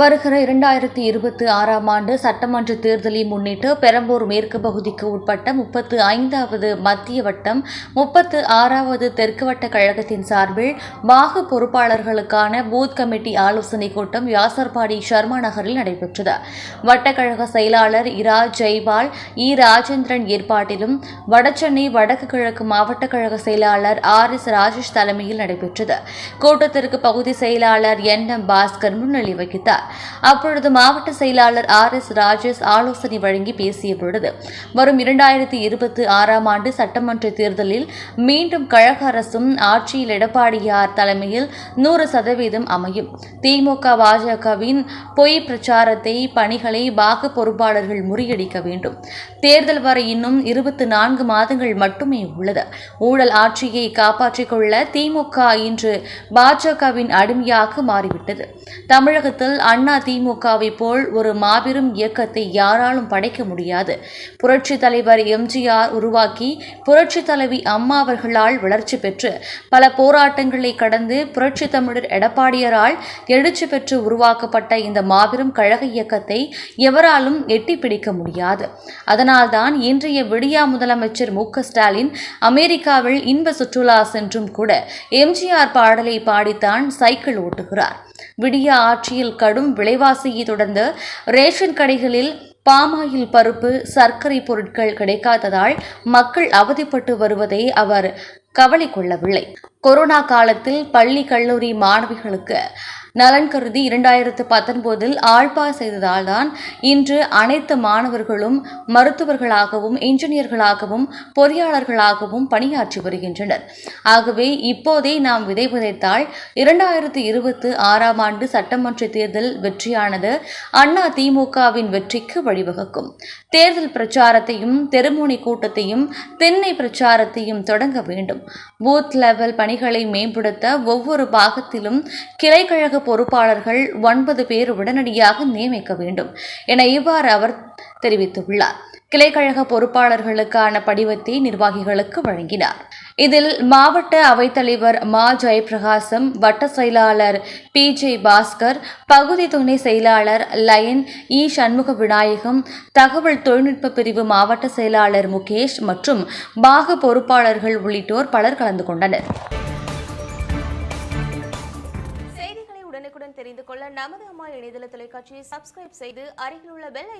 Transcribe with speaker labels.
Speaker 1: வருகிற 2026ஆம் ஆண்டு சட்டமன்ற தேர்தலை முன்னிட்டு பெரம்பூர் மேற்கு பகுதிக்கு உட்பட்ட 35வது மத்திய வட்டம் 36வது தெற்கு வட்ட கழகத்தின் சார்பில் வாக்கு பொறுப்பாளர்களுக்கான பூத் கமிட்டி ஆலோசனைக் கூட்டம் வியாசர்பாடி ஷர்மா நகரில் நடைபெற்றது. வட்டக்கழக செயலாளர் இரா ஜெய்பால் ராஜேந்திரன் ஏற்பாட்டிலும் வடசென்னை வடக்கு கிழக்கு மாவட்ட கழக செயலாளர் RS ராஜேஷ் தலைமையில் நடைபெற்றது. கூட்டத்திற்கு பகுதி செயலாளர் NM பாஸ்கர் முன்னிலை வகித்தார். அப்பொழுது மாவட்ட செயலாளர் RS ராஜேஷ் ஆலோசனை வழங்கி பேசிய பொழுது, வரும் 2026ஆம் ஆண்டு சட்டமன்ற தேர்தலில் மீண்டும் கழக அரசும் ஆட்சியில் எடப்பாடியார் தலைமையில் 100% அமையும். திமுக பாஜகவின் பொய் பிரச்சாரத்தை பணிகளை வாக்கு பொறுப்பாளர்கள் முறியடிக்க வேண்டும். தேர்தல் வரை இன்னும் 24 மாதங்கள் மட்டுமே உள்ளது. ஊழல் ஆட்சியை காப்பாற்றிக் கொள்ள திமுக இன்று பாஜகவின் அடிமையாக மாறிவிட்டது. தமிழகத்தில் அண்ணா திமுகவை போல் ஒரு மாபெரும் இயக்கத்தை யாராலும் படைக்க முடியாது. புரட்சித் தலைவர் MGR உருவாக்கி புரட்சித் தலைவி அம்மா அவர்களால் வளர்ச்சி பெற்று பல போராட்டங்களை கடந்து புரட்சி தமிழர் எடப்பாடியாரால் எழுச்சி பெற்று உருவாக்கப்பட்ட இந்த மாபெரும் கழக இயக்கத்தை எவராலும் எட்டி பிடிக்க முடியாது. அதனால்தான் இன்றைய விடியா முதலமைச்சர் MK ஸ்டாலின் அமெரிக்காவில் இன்ப சுற்றுலா சென்றும் கூட MGR பாடலை பாடித்தான் சைக்கிள் ஓட்டுகிறார். விடியா ஆட்சியில் கடும் விலைவாசியை தொடர்ந்து ரேஷன் கடைகளில் பாமாயில் பருப்பு, சர்க்கரை பொருட்கள் கிடைக்காததால் மக்கள் அவதிப்பட்டு வருவதை அவர் கவலை கொள்ளவில்லை. கொரோனா காலத்தில் பள்ளி கல்லூரி மாணவிகளுக்கு நலன் கருதி 2019இல் ஆள்பாஸ் செய்ததால்தான் இன்று அனைத்து மாணவர்களும் மருத்துவர்களாகவும் இன்ஜினியர்களாகவும் பொறியாளர்களாகவும் பணியாற்றி வருகின்றனர். ஆகவே இப்போதே நாம் விதை விதைத்தால் 2026ஆம் ஆண்டு சட்டமன்ற தேர்தல் வெற்றியானது அண்ணா திமுகவின் வெற்றிக்கு வழிவகுக்கும். தேர்தல் பிரச்சாரத்தையும் தெருமுனை கூட்டத்தையும் திண்ணை பிரச்சாரத்தையும் தொடங்க வேண்டும். பூத் லெவல் பணிகளை மேம்படுத்த ஒவ்வொரு பாகத்திலும் கிளைக்கழக பொறுப்பாளர்கள் 9 பேர் உடனடியாக நியமிக்க வேண்டும் என இவ்வாறு அவர் தெரிவித்துள்ளார். கிளைக்கழக பொறுப்பாளர்களுக்கான படிவத்தை நிர்வாகிகளுக்கு வழங்கினார். இதில் மாவட்ட அவைத்தலைவர் மா ஜெயபிரகாசம், வட்ட செயலாளர் PJ பாஸ்கர், பகுதி துணை செயலாளர் லயன் சண்முக விநாயகம், தகவல் தொழில்நுட்ப பிரிவு மாவட்ட செயலாளர் முகேஷ் மற்றும் பாக பொறுப்பாளர்கள் உள்ளிட்டோர் பலர் கலந்து கொண்டனர்.
Speaker 2: செய்திகளை உடனுக்குடன் தெரிந்து கொள்ள நமது அம்மா இணையதள தொலைக்காட்சியை சப்ஸ்கிரைப் செய்து அருகில் உள்ள பெல்